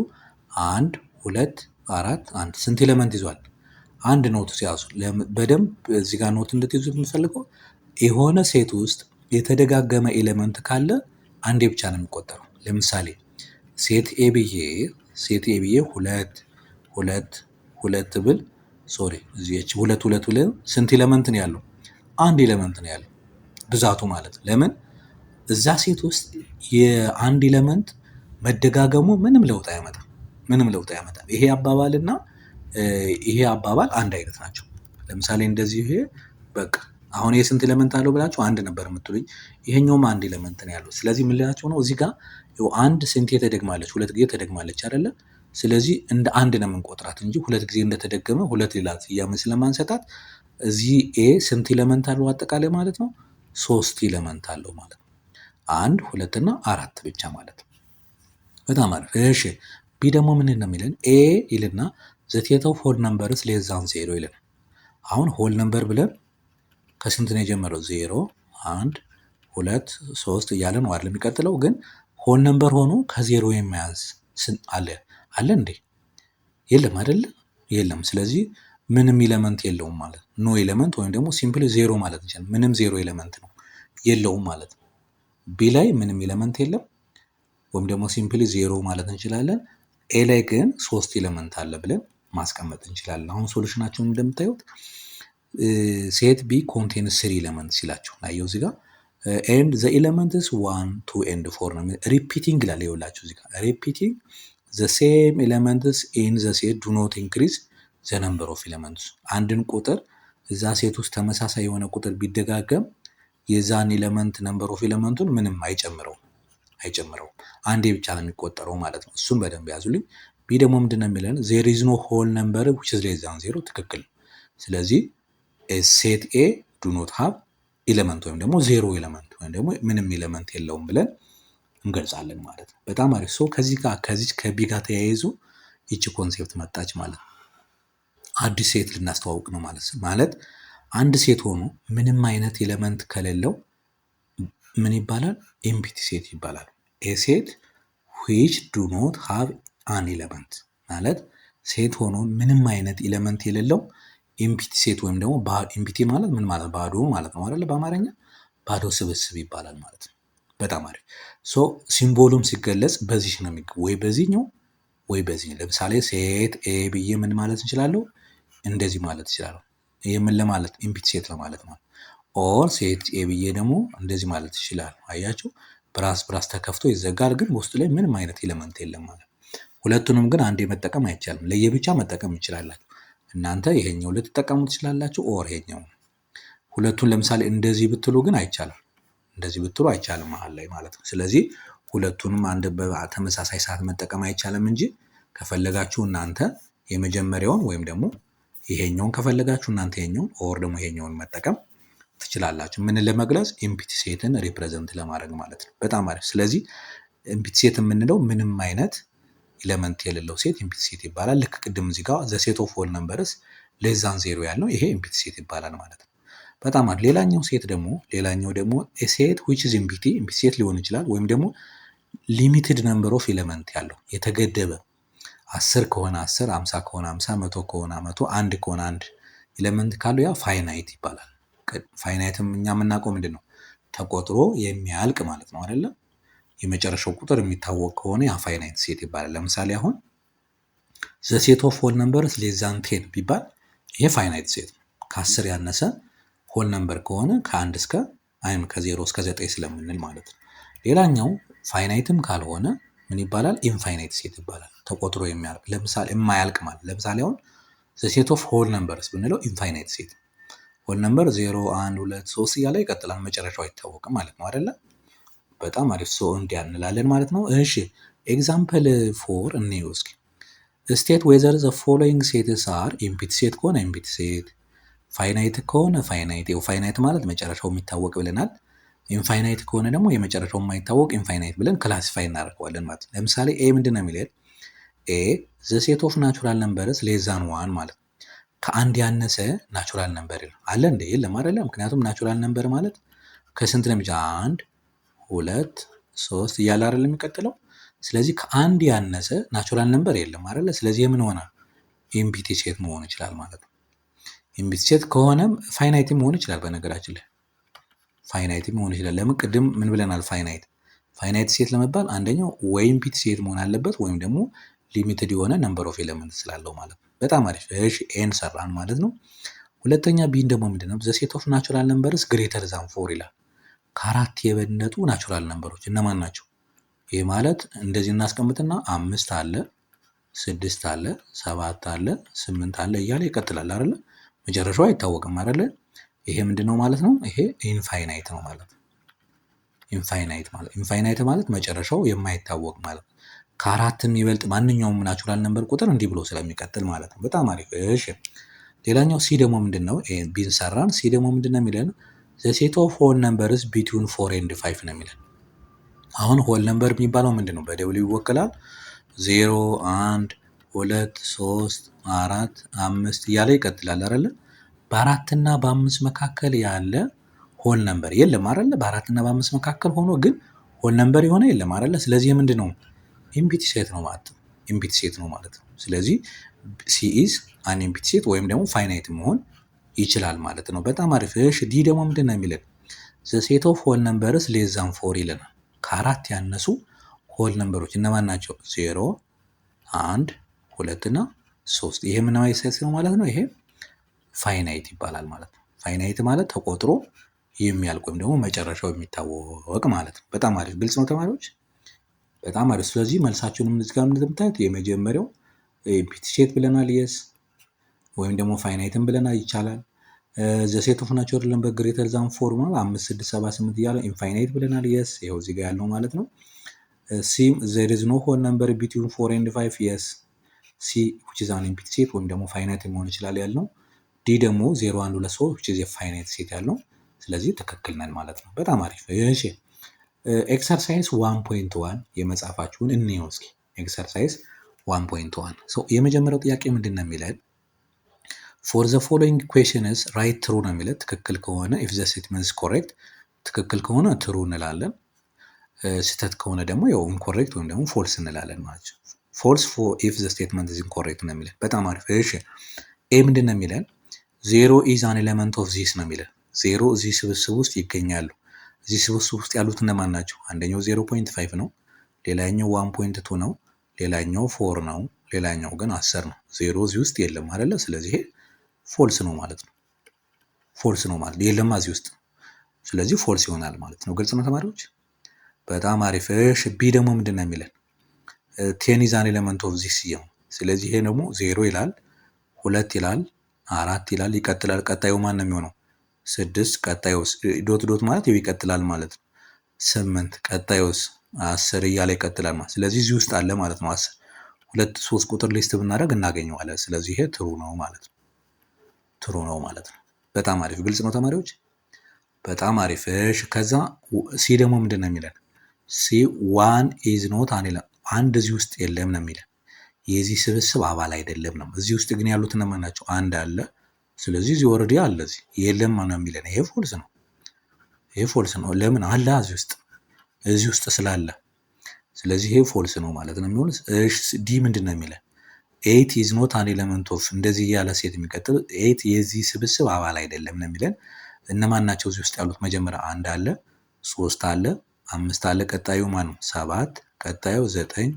1 2 4 1 ስንት ኤሌመንት ይዟል? አንድ ኖት ሲያዙ በደንብ እዚህ ጋር ኖት እንድትይዙ የምፈልገው የሆነ ሴት ውስጥ የተደጋገመ ኤሌመንት ካለ አንዴ ብቻ ነው የሚቆጠረው። ለምሳሌ ሴት ኤ ብዬ 2 ብል ሶሪ እዚህች 2 ስንት ኤሌመንት ነው ያለው? አንድ ኤሌመንት ነው ያለው ብዛቱ ማለት ነው። ለምን እዛ ሴት ውስጥ የአንድ ኤሌመንት መደጋገሙ ምንም ለውጥ አያመጣም። ይሄ አባባልና ይሄ አባባል አንድ አይነት ናቸው። ለምሳሌ እንደዚህ ይሄ በቃ አሁን የስንት ኤሌመንት አለው ብላችሁ አንድ ነበር የምትሉኝ፣ ይሄኛውም አንድ ኤሌመንት ነው ያለው። ስለዚህ ምን ልላችሁ ነው እዚህ ጋር አንድ ስንቴ ተደግማለች? 2 ጊዜ ተደግማለች አይደለ? ስለዚህ እንደ አንድ ነው የምንቆጥራት እንጂ 2 ጊዜ እንደተደገመ 2 ሌላ ስያሜ ስለማንሰጣት እዚህ ኤ ስንት ኤሌመንት አለው አጠቃላይ ማለት ነው? 3 ኤሌመንት አለው ማለት ነው። 1 2 እና 4 ብቻ ማለት ነው። በጣም አሪፍ። እሺ ቢ ደግሞ ምን ነው የሚለን? ኤ ይልና ዘ ሴት ኦፍ ሆል ነምበርስ ሌስ ዛን 0 ይለን። አሁን ሆል ነምበር ብለን ከስንት ነው የጀመረው? 0 1 2 3 እያለ ነው አይደል የሚቀጥለው። ግን ሆል ነምበር ሆኖ ከዜሮ የማያንስ አለ እንዴ? የለም አይደለ? የለም። ስለዚህ ምንም ኤሌመንት የለውም ማለት ነው። ኖ ኤሌመንት ወይም ደግሞ ሲምፕሊ ዜሮ ማለት እንችላለን። ምንም ዜሮ ኤሌመንት ነው የለውም ማለት ነው። ቢ ላይ ምንም ኤሌመንት የለም ወይም ደግሞ ሲምፕሊ ዜሮ ማለት እንችላለን። ኤ ላይ ግን 3 ኤሌመንት አለ ብለን ማስቀመጥ እንችላለን። አሁን ሶሉሽናቸውን እንደምታዩት ሴት ቢ ኮንቴን 3 ኤሌመንትስ ይላችሁ ናየው እዚህ ጋር ኤንድ ዘ ኤሌመንትስ 1 2 ኤንድ 4 ነው። ሪፒቲንግ ይላል ይኸውላችሁ እዚህ ጋር ሪፒቲንግ ዘ ሴም ኤሌመንትስ ኢን ዘ ሴት ዱ ኖት ኢንክሪዝ ዘ ነምበር ኦፍ ኤሌመንትስ። አንድን ቁጥር እዛ ሴት ውስጥ ተመሳሳይ የሆነ ቁጥር ቢደጋገም የዛን ኤሌመንት ነምበር ኦፍ ኤሌመንቱን ምንም አይጨምረውም። አንዴ ብቻ ነው የሚቆጠረው ማለት ነው። እሱን በደንብ ያዙልኝ። ቢ ደግሞ ምንድነው የሚለን? ዜር ኢዝ ኖ ሆል ነምበር which is less than 0 ትክክል። ስለዚህ ሴት ኤ ዱ ኖት ሃቭ ኤሌመንት ወይም ደግሞ 0 ኤሌመንት ወይም ደግሞ ምንም ኤሌመንት የለውም ብለን እንገልጻለን ማለት ነው። በጣም አሪፍ። ከዚህ ከቢ ጋር ተያይዞ ይቺ ኮንሴፕት መጣች ማለት ነው። አዲስ ሴት ልናስተዋውቅ ነው ማለት አንድ ሴት ሆኖ ምንም አይነት ኤሌመንት ከሌለው ምን ይባላል? ኤምፕቲ ሴት ይባላል። ኤ ሴት which do not have an element ማለት ሴት ሆኖ ምንም አይነት ኤሌመንት የሌለው ኤምፕቲ ሴት ወይም ደግሞ ኤምፕቲ ማለት ምን ማለት? ባዶ ማለት ነው አይደል? በአማርኛ ባዶ ስብስብ ይባላል ማለት ነው። በጣም አሪፍ። ሲምቦሉም ሲገለጽ በዚህ ነው ወይ በዚህኛው ወይ በዚህ። ለምሳሌ ሴት ኤ ብዬ ምን ማለት እንችላለሁ? እንደዚህ ማለት እችላለሁ። ይሄ ምን ለማለት? ኤምፕቲ ሴት ለማለት ነው። ኦር ሴት ኤ ብዬ ደግሞ እንደዚህ ማለት ይችላል። አያችሁ ብራስ ተከፍቶ ይዘጋል፣ ግን ውስጡ ላይ ምንም አይነት ኤሌመንት የለም ማለት። ሁለቱንም ግን አንዴ መጠቀም አይቻልም። ለየብቻ መጠቀም ይችላላችሁ። እናንተ ይሄኛው ልትጠቀሙ ትችላላችሁ፣ ኦር ይሄኛው። ሁለቱን ለምሳሌ እንደዚህ ብትሉ ግን አይቻልም። እንደዚህ ብትሉ አይቻልም መሀል ላይ ማለት ነው። ስለዚህ ሁለቱንም አንድ በተመሳሳይ ሰዓት መጠቀም አይቻልም እንጂ ከፈለጋችሁ እናንተ የመጀመሪያውን ወይም ደግሞ ይሄኛውን ከፈለጋችሁ እናንተ ይሄኛውን ኦር ደግሞ ይሄኛውን መጠቀም ትችላላችሁ። ምን ለመግለጽ ኢምፕቲ ሴትን ሪፕሬዘንት ለማድረግ ማለት ነው። በጣም አሪፍ። ስለዚህ ኢምፕቲ ሴት የምንለው ምንም አይነት ኤሌመንት የሌለው ሴት ኢምፕቲ ሴት ይባላል። ልክ ቅድም እዚህ ጋር ዘ ሴት ኦፍ ሆል ነምበርስ ሌዛን ዜሮ ያልነው ይሄ ኢምፕቲ ሴት ይባላል ማለት ነው። በጣም አሪፍ። ሌላኛው ደግሞ ሴት ዊች ኢዝ ኢምፕቲ ሴት ሊሆን ይችላል። ወይም ደግሞ ሊሚትድ ነምበር ኦፍ ኤሌመንት ያለው የተገደበ 10 ከሆነ 10፣ 50 ከሆነ 50፣ 100 ከሆነ 100፣ 1 ከሆነ 1 ኤሌመንት ካለው ያ ፋይናይት ይባላል። ፋይናይትም እኛ የምናውቀው ምንድን ነው? ተቆጥሮ የሚያልቅ ማለት ነው አይደለ? የመጨረሻው ቁጥር የሚታወቅ ከሆነ ያ ፋይናይት ሴት ይባላል። ለምሳሌ አሁን ዘ ሴት ኦፍ ሆል ነምበርስ ሌስ ዛን 10 ቢባል ይሄ ፋይናይት ሴት ነው። ከ10 ያነሰ ሆል ነምበር ከሆነ ከ0 እስከ 9 ስለምንል ማለት ነው። ሌላኛው ፋይናይትም ካልሆነ ምን ይባላል? ኢንፋይናይት ሴት ይባላል። ተቆጥሮ የሚያልቅ ለምሳሌ የማያልቅ ማለት ለምሳሌ አሁን ዘ ሴት ኦፍ ሆል ነምበርስ ብንለው ኢንፋይናይት ሴት ሆል ነምበር 0፣ 1፣ 2፣ 3 እያለ ይቀጥላል። መጨረሻው አይታወቅም ማለት ነው አይደለ? በጣም አሪፍ። ሰው እንዲያ እንላለን ማለት ነው። እሺ ኤግዛምፕል 4 እንየው እስኪ። ስቴት ዌዘር ዘ ፎሎዊንግ ሴትስ አር ኢምፕቲ ሴት ከሆነ ኢምፕቲ ሴት፣ ፋይናይት ከሆነ ፋይናይት። ፋይናይት ማለት መጨረሻው የሚታወቅ ብለናል። ኢንፋይናይት ከሆነ ደግሞ የመጨረሻው የማይታወቅ ኢንፋይናይት ብለን ክላሲፋይ እናደርገዋለን ማለት ነው። ለምሳሌ ኤ ምንድን ነው የሚለን? ኤ ዘ ሴት ኦፍ ናቹራል ነምበርስ ሌስ ዛን 1 ማለት ከአንድ ያነሰ ናቹራል ነምበር አለ እንደ የለም አይደለ? ምክንያቱም ናቹራል ነምበር ማለት ከስንት ነው? 1፣ 2፣ 3 እያለ አይደለም የሚቀጥለው። ስለዚህ ከአንድ ያነሰ ናቹራል ነምበር የለም አይደለ? ስለዚህ ምን ሆነ? ኢምፕቲ ሴት መሆን ይችላል ማለት ነው። ኢምፕቲ ሴት ከሆነም ፋይናይት መሆን ይችላል። በነገራችን ላይ ፋይናይት መሆን ይችላል። ለምን? ቅድም ምን ብለናል? ፋይናይት ሴት ለመባል አንደኛው ወይ ኢምፕቲ ሴት መሆን አለበት ወይም ደግሞ ሊሚትድ የሆነ ነምበር ኦፍ ኤሌመንት ስላለው ማለት ነው። በጣም አሪፍ። እሺ ኤን ሰራን ማለት ነው። ሁለተኛ ቢን ደግሞ ምንድነው? ዘ ሴት ኦፍ ናቹራል ነምበርስ ግሬተር ዛን 4 ይላል። ከአራት የበለጡ ናቹራል ነምበሮች እነማን ናቸው? ይህ ማለት እንደዚህ እናስቀምጥና 5 አለ፣ 6 አለ፣ 7 አለ፣ 8 አለ እያለ ይቀጥላል አይደለ? መጨረሻው አይታወቅም አይደለ? ይሄ ምንድነው ማለት ነው? ይሄ ኢንፋይናይት ነው ማለት ነው። ኢንፋይናይት ማለት መጨረሻው የማይታወቅ ማለት ነው። ከአራት የሚበልጥ ማንኛውም ናቹራል ነምበር ቁጥር እንዲህ ብሎ ስለሚቀጥል ማለት ነው። በጣም አሪፍ። እሺ ሌላኛው ሲ ደግሞ ምንድነው? ቢን ሰራን። ሲ ደግሞ ምንድነው የሚለን? ዘ ሴት ኦፍ ሆል ነምበርስ ቢትዊን 4 and 5 ነው የሚለን። አሁን ሆል ነምበር የሚባለው ምንድነው? በደብሊው ይወክላል። 0፣ 1፣ 2፣ 3፣ 4፣ 5 እያለ ይቀጥላል አይደለ? በ4 እና በ5 መካከል ያለ ሆል ነምበር የለም አይደለ? በ4 እና በ5 መካከል ሆኖ ግን ሆል ነምበር የሆነ የለም አይደለ? ስለዚህ ምንድነው? ኢምፕቲ ሴት ነው ማለት ነው። ኢምፕቲ ሴት ነው ማለት ነው። ስለዚህ ሲ ኢዝ አን ኢምፕቲ ሴት ወይም ደግሞ ፋይናይት መሆን ይችላል ማለት ነው። በጣም አሪፍ። እሺ ዲ ደግሞ ምንድን ነው የሚለን? ዘ ሴት ኦፍ ሆል ነምበርስ ሌስ ዛን 4 ይለናል። ከአራት ያነሱ ሆል ነምበሮች እነማን ናቸው? 0፣ 1፣ 2 እና 3። ይሄ ምን አይነት ሴት ነው ማለት ነው? ይሄ ፋይናይት ይባላል ማለት ነው። ፋይናይት ማለት ተቆጥሮ የሚያልቅ ወይም ደግሞ መጨረሻው የሚታወቅ ማለት ነው። በጣም አሪፍ። ግልጽ ነው ተማሪዎች? በጣም አሪፍ። ስለዚህ መልሳችሁንም እዚህ ጋር እንደምታዩት የመጀመሪያው ኢምፕቲ ሴት ብለናል፣ የስ ወይም ደግሞ ፋይናይትም ብለናል ይቻላል። ዘ ሴት ኦፍ ናቹራል ነምበር ግሬተር ዛን 4 ማለት 5፣ 6፣ 7፣ 8 እያለ ኢንፋይናይት ብለናል፣ የስ ይኸው እዚህ ጋር ያለው ማለት ነው። ሲ ዘር ኢዝ ኖ ሆል ነምበር ቢትዊን 4 and 5 የስ ሲ which is an ኢምፕቲ ሴት ወይም ደግሞ ፋይናይት መሆን ይችላል ያልነው። ዲ ደግሞ 0፣ 1፣ 2፣ 3 which is a ፋይናይት ሴት ያልነው። ስለዚህ ትክክል ነን ማለት ነው። በጣም አሪፍ። እሺ ኤክሰርሳይዝ 1.1 የመጻፋችሁን እንየው እስኪ። ኤክሰርሳይዝ 1.1 የመጀመሪያው ጥያቄ ምንድን ነው የሚለን? ፎር ዘ ፎሎዊንግ ኩዌሽንስ ራይት ትሩ ነው የሚለን። ትክክል ከሆነ ኢፍ ዘ ስቴትመንት ኢዝ ኮሬክት፣ ትክክል ከሆነ ትሩ እንላለን። ስህተት ከሆነ ደግሞ ያው ኢንኮሬክት ወይም ደግሞ ፎልስ እንላለን ማለት ነው። ፎልስ ኢፍ ዘ ስቴትመንት ኢዝ ኢንኮሬክት ነው የሚለን። በጣም አሪፍ። እሺ ኤ ምንድን ነው የሚለን? 0 ኢዝ አን ኤሌመንት ኦፍ ዚስ ነው የሚለን። 0 እዚህ ስብስብ ውስጥ ይገኛሉ። እዚህ ስብስብ ውስጥ ያሉት እነማን ናቸው? አንደኛው 0.5 ነው፣ ሌላኛው 1.2 ነው፣ ሌላኛው 4 ነው፣ ሌላኛው ግን 10 ነው። 0 እዚህ ውስጥ የለም አይደለ? ስለዚህ ፎልስ ነው ማለት ነው። ፎልስ ነው ማለት የለም እዚህ ውስጥ፣ ስለዚህ ፎልስ ይሆናል ማለት ነው። ግልጽ ነው ተማሪዎች? በጣም አሪፍ። እሺ ቢ ደግሞ ምንድን ነው የሚለን? 10 ኢዝ አን ኤሌመንት ኦፍ ዚስ ነው። ስለዚህ ይሄ ደግሞ 0 ይላል፣ 2 ይላል፣ 4 ይላል፣ ይቀጥላል። ቀጣዩ ማን ነው የሚሆነው? 6። ቀጣዩስ ዶት ዶት ማለት ይቀጥላል ማለት ነው። 8 ቀጣዩስ 10 እያለ ይቀጥላል ማለት። ስለዚህ እዚህ ውስጥ አለ ማለት ነው። 10 2፣ 3 ቁጥር ሊስት ብናደርግ እናገኘዋለን። ስለዚህ ይሄ ትሩ ነው ማለት ነው። ትሩ ነው ማለት ነው። በጣም አሪፍ ግልጽ ነው ተማሪዎች። በጣም አሪፍ እሺ። ከዛ ሲ ደግሞ ምንድን ነው የሚለን? ሲ ዋን ኢዝ ኖት አንድ እዚህ ውስጥ የለም ነው የሚለን። የዚህ ስብስብ አባል አይደለም ነው። እዚህ ውስጥ ግን ያሉት እነማን ናቸው? አንድ አለ። ስለዚህ እዚህ ኦልሬዲ አለ። እዚህ የለም ነው የሚለን። ይሄ ፎልስ ነው። ይሄ ፎልስ ነው። ለምን አለ? እዚህ ውስጥ ስላለ። ስለዚህ ይሄ ፎልስ ነው ማለት ነው የሚሆነው። እሺ ዲ ምንድን ነው የሚለን? ኤት ኢዝ ኖት አን ኤለመንት ኦፍ እንደዚህ እያለ ሴት የሚቀጥል ኤት የዚህ ስብስብ አባል አይደለም ነው የሚለን። እነማን ናቸው እዚህ ውስጥ ያሉት? መጀመሪያ አንድ አለ፣ 3 አለ፣ 5 አለ። ቀጣዩ ማን ነው? 7 ቀጣዩ 9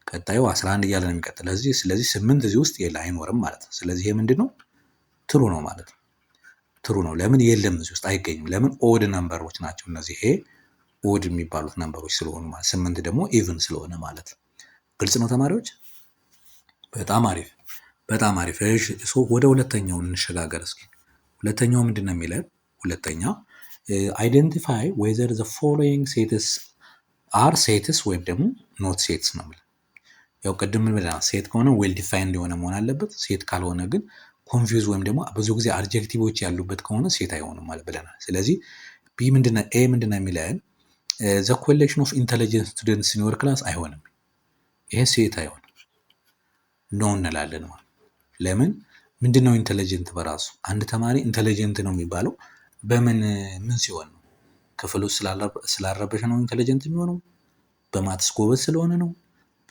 ቀጣዩ 11 እያለ ነው የሚቀጥለው። ስለዚህ 8 እዚህ ውስጥ አይኖርም ማለት ነው። ስለዚህ ይሄ ምንድን ነው? ትሩ ነው ማለት ነው። ትሩ ነው። ለምን? የለም እዚህ ውስጥ አይገኝም። ለምን? ኦድ ነምበሮች ናቸው እነዚህ። ይሄ ኦድ የሚባሉት ነምበሮች ስለሆኑ ማለት 8 ደግሞ ኢቭን ስለሆነ ማለት ነው። ግልጽ ነው ተማሪዎች? በጣም አሪፍ በጣም አሪፍ። እሺ ወደ ሁለተኛው እንሸጋገር እስኪ። ሁለተኛው ምንድን ነው የሚለን? ሁለተኛ አይደንቲፋይ ዌዘር ዘ ፎሎዊንግ ሴትስ አር ሴትስ ወይም ደግሞ ኖት ሴትስ ነው የሚለን። ያው ቅድም ምን ብለናል? ሴት ከሆነ ዌል ዲፋይንድ የሆነ መሆን አለበት። ሴት ካልሆነ ግን ኮንፊውዝ ወይም ደግሞ ብዙ ጊዜ አድጀክቲቮች ያሉበት ከሆነ ሴት አይሆንም ማለት ብለናል። ስለዚህ ቢ ምንድነው? ኤ ምንድነው የሚለን? ዘ ኮሌክሽን ኦፍ ኢንተሊጀንት ስቱደንትስ ኢን ዮር ክላስ አይሆንም። ይሄ ሴት አይሆንም፣ ኖ እንላለን ማለት። ለምን? ምንድነው ኢንተሊጀንት? በራሱ አንድ ተማሪ ኢንተሊጀንት ነው የሚባለው በምን ምን ሲሆን ነው? ክፍል ውስጥ ስላረበሸ ነው ኢንተሊጀንት የሚሆነው? በማትስ ጎበዝ ስለሆነ ነው?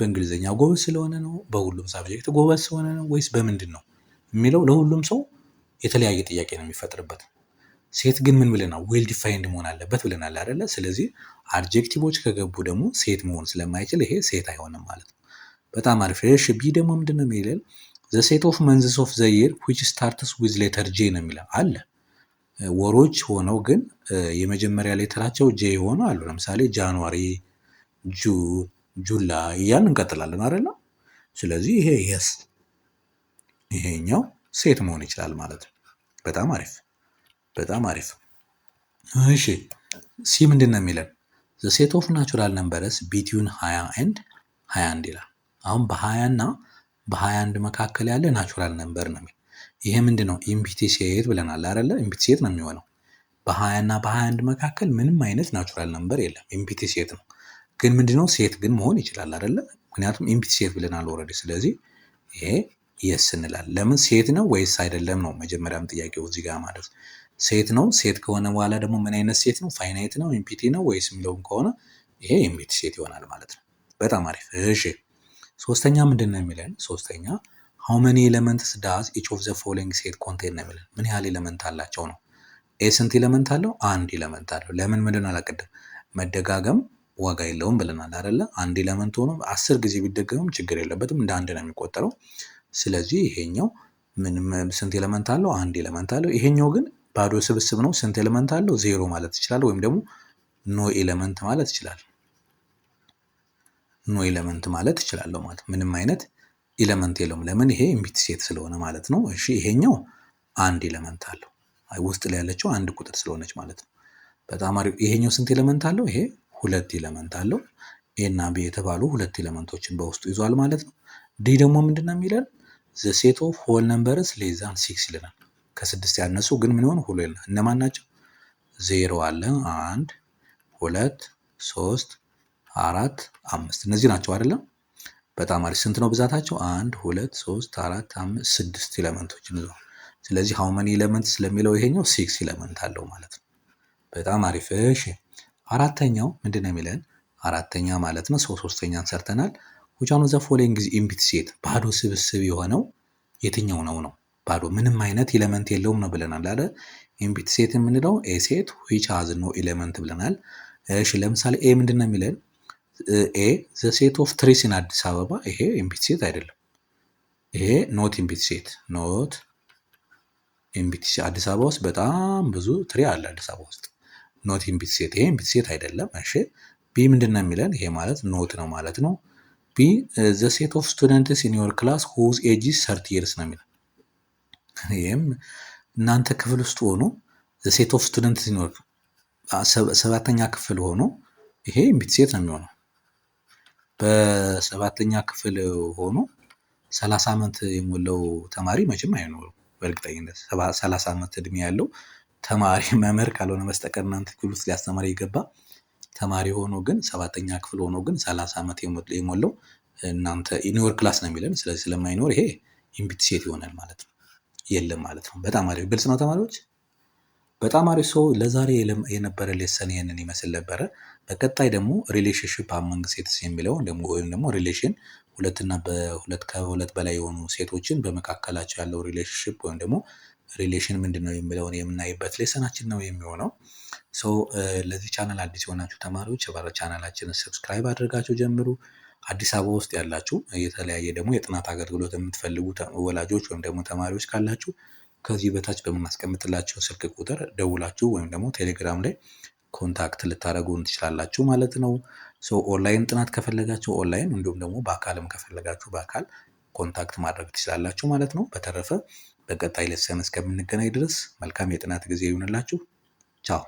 በእንግሊዝኛ ጎበዝ ስለሆነ ነው? በሁሉም ሳብጀክት ጎበዝ ስለሆነ ነው? ወይስ በምንድን ነው የሚለው ለሁሉም ሰው የተለያየ ጥያቄ ነው የሚፈጥርበት። ሴት ግን ምን ብለናል? ዌል ዲፋይንድ መሆን አለበት ብለናል አይደለ? ስለዚህ አድጀክቲቮች ከገቡ ደግሞ ሴት መሆን ስለማይችል ይሄ ሴት አይሆንም ማለት ነው። በጣም አሪፍ። እሺ ቢ ደግሞ ምንድን ነው የሚለን? ዘ ሴት ኦፍ መንዝስ ኦፍ ዘ ይር ዊች ስታርትስ ዊዝ ሌተር ጄ ነው የሚለው አለ። ወሮች ሆነው ግን የመጀመሪያ ሌተራቸው ጄ የሆኑ አሉ። ለምሳሌ ጃንዋሪ፣ ጁን፣ ጁላይ እያልን እንቀጥላለን አይደለ? ስለዚህ ይሄ የስ ይሄኛው ሴት መሆን ይችላል ማለት ነው። በጣም አሪፍ በጣም አሪፍ። እሺ ሲ ምንድን ነው የሚለን? ዘ ሴት ኦፍ ናቹራል ነምበርስ ቢትዊን 20 ኤንድ 21 ይላል። አሁን በ20 እና በ21 መካከል ያለ ናቹራል ነምበር ነው የሚል። ይሄ ምንድን ነው? ኢምፒቲ ሴት ብለናል አይደለ? ኢምፒቲ ሴት ነው የሚሆነው። በ20 እና በ21 መካከል ምንም አይነት ናቹራል ነምበር የለም፣ ኢምፒቲ ሴት ነው። ግን ምንድነው? ሴት ግን መሆን ይችላል አይደለ? ምክንያቱም ኢምፒቲ ሴት ብለናል ኦልሬዲ። ስለዚህ ይሄ የስ እንላለን። ለምን? ሴት ነው ወይስ አይደለም ነው መጀመሪያም ጥያቄው እዚህ ጋር ማለት ነው። ሴት ነው። ሴት ከሆነ በኋላ ደግሞ ምን አይነት ሴት ነው? ፋይናይት ነው፣ ኢምፒቲ ነው ወይስ የሚለውም ከሆነ ይሄ ኢምፒቲ ሴት ይሆናል ማለት ነው። በጣም አሪፍ። እሺ ሶስተኛ ምንድን ነው የሚለን? ሶስተኛ ሃው መኒ ኤሌመንትስ ዳዝ ኢች ኦፍ ዘ ፎሎዊንግ ሴት ኮንቴን ነው የሚለን። ምን ያህል ኤሌመንት አላቸው ነው። ኤ ስንት ኤሌመንት አለው? አንድ ኤሌመንት አለው። ለምን? ምንድን አላቀድም መደጋገም ዋጋ የለውም ብለናል አይደለ? አንድ ኤሌመንት ሆኖ 10 ጊዜ ቢደገምም ችግር የለበትም፣ እንደ አንድ ነው የሚቆጠረው። ስለዚህ ይሄኛው ምንም ስንት ኤሌመንት አለው? አንድ ኤሌመንት አለው። ይሄኛው ግን ባዶ ስብስብ ነው። ስንት ኤሌመንት አለው? ዜሮ ማለት ይችላል፣ ወይም ደግሞ ኖ ኤሌመንት ማለት ይችላል። ኖ ኤሌመንት ማለት ይችላለሁ ማለት ምንም አይነት ኤሌመንት የለውም። ለምን? ይሄ ኢምፒቲ ሴት ስለሆነ ማለት ነው። እሺ ይሄኛው አንድ ኤሌመንት አለው፣ ውስጥ ላይ ያለችው አንድ ቁጥር ስለሆነች ማለት ነው። በጣም አሪፍ። ይሄኛው ስንት ኤሌመንት አለው? ይሄ 2 ኤሌመንት አለው። ኤ እና ቢ የተባሉ 2 ኤሌመንቶችን በውስጡ ይዟል ማለት ነው። ዲ ደግሞ ምንድን ነው የሚለን? ዘ ሴት ኦፍ ሆል ነምበርስ ሌስ ዛን 6 ይለናል። ከ6 ያነሱ ግን ምን ይሆን? ሁሉ ይለናል። እነማን ናቸው? 0 አለ፣ 1 2 3 4 5 እነዚህ ናቸው አይደለም? በጣም አሪፍ። ስንት ነው ብዛታቸው? 1 2 3 4 5 6 ኤሌመንቶችን ይዟል። ስለዚህ ሃው መኒ ኤሌመንት ስለሚለው ይሄኛው 6 ኤሌመንት አለው ማለት ነው። በጣም አሪፍ። እሺ አራተኛው ምንድን ነው የሚለን? አራተኛ ማለት ነው ሶስተኛን ሰርተናል። which one of the following is empty set ባዶ ስብስብ የሆነው የትኛው ነው? ባዶ ምንም አይነት ኤሌመንት የለውም ነው ብለናል አይደል? empty set የምንለው ኤ ሴት which has no element ብለናል። እሺ ለምሳሌ ኤ ምንድን ነው የሚለን? ኤ the set of trees in አዲስ አበባ ይሄ empty set አይደለም። ይሄ not empty set not empty set። አዲስ አበባ ውስጥ በጣም ብዙ ትሪ አለ አዲስ አበባ ውስጥ። ኖት ኢምፒቲ ሴት ይሄ ኢምፒቲ ሴት አይደለም። እሺ ቢ ምንድን ነው የሚለን? ይሄ ማለት ኖት ነው ማለት ነው። ቢ ዘ ሴት ኦፍ ስቱደንትስ ኢን ዮር ክላስ ሁዝ ኤጅስ 30 ይርስ ነው የሚለን። ይሄም እናንተ ክፍል ውስጥ ሆኖ ዘ ሴት ኦፍ ስቱደንትስ ኢን ዮር 7ኛ ክፍል ሆኖ ይሄ ኢምፒቲ ሴት ነው የሚሆነው። በ7ኛ ክፍል ሆኖ 30 ዓመት የሞላው ተማሪ መቼም አይኖርም። በእርግጠኝነት 30 ዓመት እድሜ ያለው ተማሪ መምህር ካልሆነ በስተቀር እናንተ ክፍል ውስጥ ሊያስተምር የገባ ተማሪ ሆኖ ግን 7ኛ ክፍል ሆኖ ግን 30 ዓመት የሞላው እናንተ ኢንዮር ክላስ ነው የሚለን። ስለዚህ ስለማይኖር ይሄ ኢምፕቲ ሴት ይሆናል ማለት ነው፣ የለም ማለት ነው። በጣም አሪፍ ግልጽ ነው ተማሪዎች። በጣም አሪፍ ሰው ለዛሬ የነበረ ሌሰን ይሄንን ይመስል ነበረ። በቀጣይ ደግሞ ሪሌሽንሺፕ አመንግ ሴትስ የሚለው ወይም ደግሞ ሪሌሽን ከሁለት በላይ የሆኑ ሴቶችን በመካከላቸው ያለው ሪሌሽንሺፕ ወይም ደግሞ ሪሌሽን ምንድነው የሚለውን የምናይበት ሌሰናችን ነው የሚሆነው። ለዚህ ቻናል አዲስ የሆናችሁ ተማሪዎች ቻናላችንን ሰብስክራይብ አድርጋችሁ ጀምሩ። አዲስ አበባ ውስጥ ያላችሁ የተለያየ ደግሞ የጥናት አገልግሎት የምትፈልጉ ወላጆች ወይም ደግሞ ተማሪዎች ካላችሁ ከዚህ በታች በምናስቀምጥላችሁ ስልክ ቁጥር ደውላችሁ ወይም ደግሞ ቴሌግራም ላይ ኮንታክት ልታደርጉን ትችላላችሁ ማለት ነው። ኦንላይን ጥናት ከፈለጋችሁ ኦንላይን፣ እንዲሁም ደግሞ በአካልም ከፈለጋችሁ በአካል ኮንታክት ማድረግ ትችላላችሁ ማለት ነው። በተረፈ በቀጣይ ሌሰን እስከምንገናኝ ድረስ መልካም የጥናት ጊዜ ይሁንላችሁ። ቻው።